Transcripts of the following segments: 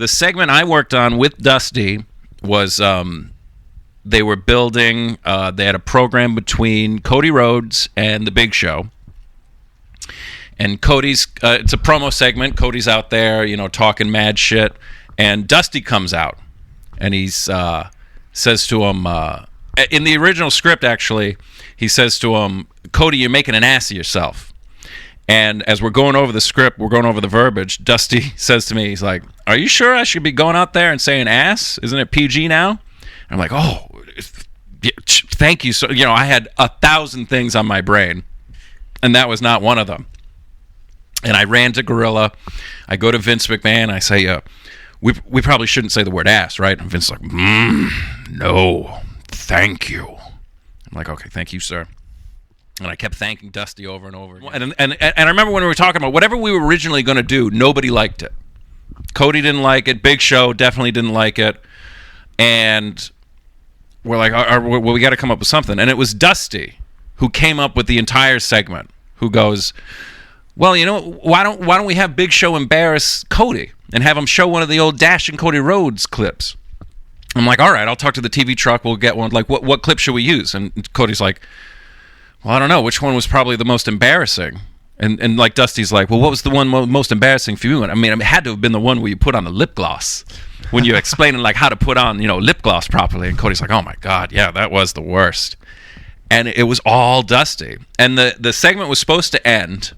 the segment I worked on with Dusty was they were building. They had a program between Cody Rhodes and the Big Show. And Cody's, it's a promo segment. Cody's out there, talking mad shit. And Dusty comes out. And he's says to him, in the original script, actually, he says to him, Cody, you're making an ass of yourself. And as we're going over the script, we're going over the verbiage, Dusty says to me, he's like, are you sure I should be going out there and saying ass? Isn't it PG now? And I'm like, oh, thank you. So, I had 1,000 things on my brain. And that was not one of them. And I ran to Gorilla. I go to Vince McMahon. I say, we probably shouldn't say the word ass, right? And Vince's like, no, thank you. I'm like, okay, thank you, sir. And I kept thanking Dusty over and over again. And I remember when we were talking about whatever we were originally going to do, nobody liked it. Cody didn't like it. Big Show definitely didn't like it. And we're like, well, we got to come up with something. And it was Dusty who came up with the entire segment, who goes, well, why don't we have Big Show embarrass Cody and have him show one of the old Dash and Cody Rhodes clips? I'm like, all right, I'll talk to the TV truck. We'll get one. Like, what clip should we use? And Cody's like, well, I don't know. Which one was probably the most embarrassing? And like Dusty's like, well, what was the one most embarrassing for you? And I mean, it had to have been the one where you put on the lip gloss when you're explaining like how to put on, lip gloss properly. And Cody's like, oh my God, yeah, that was the worst. And it was all Dusty. And the segment was supposed to end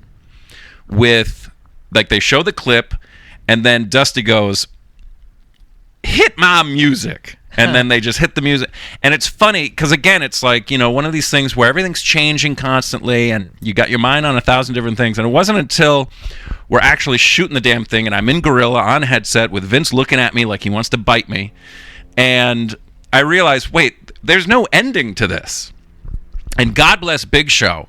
with, like, they show the clip, and then Dusty goes, hit my music. And then they just hit the music. And it's funny, because, again, it's like, one of these things where everything's changing constantly, and you got your mind on 1,000 different things. And it wasn't until we're actually shooting the damn thing, and I'm in Gorilla on headset with Vince looking at me like he wants to bite me. And I realized, wait, there's no ending to this. And God bless Big Show,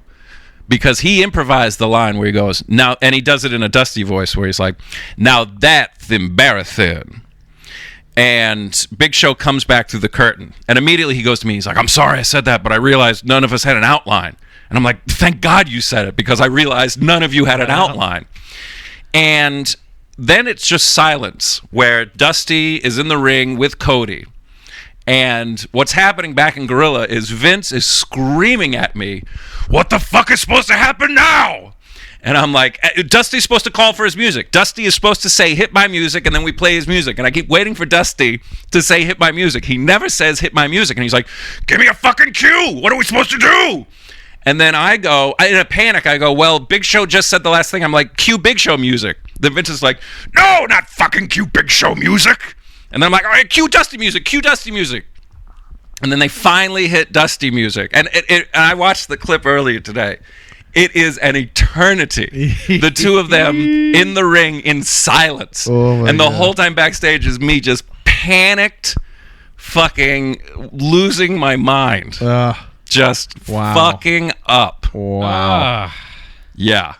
because he improvised the line where he goes, now, and he does it in a Dusty voice where he's like, now that's embarrassing. And Big Show comes back through the curtain. And immediately he goes to me, he's like, I'm sorry I said that, but I realized none of us had an outline. And I'm like, thank God you said it, because I realized none of you had an outline. And then it's just silence, where Dusty is in the ring with Cody. And what's happening back in Gorilla is Vince is screaming at me, what the fuck is supposed to happen now? And I'm like, Dusty's supposed to call for his music. Dusty is supposed to say, hit my music, and then we play his music. And I keep waiting for Dusty to say, hit my music. He never says, hit my music. And he's like, give me a fucking cue. What are we supposed to do? And then I go, in a panic, I go, well, Big Show just said the last thing. I'm like, cue Big Show music. Then Vince is like, no, not fucking cue Big Show music. And then I'm like, all right, cue Dusty music, cue Dusty music. And then they finally hit Dusty music. And I watched the clip earlier today. It is an eternity. The two of them in the ring in silence. Oh, and the whole time backstage is me just panicked, fucking losing my mind. Just fucking up. Wow. Yeah.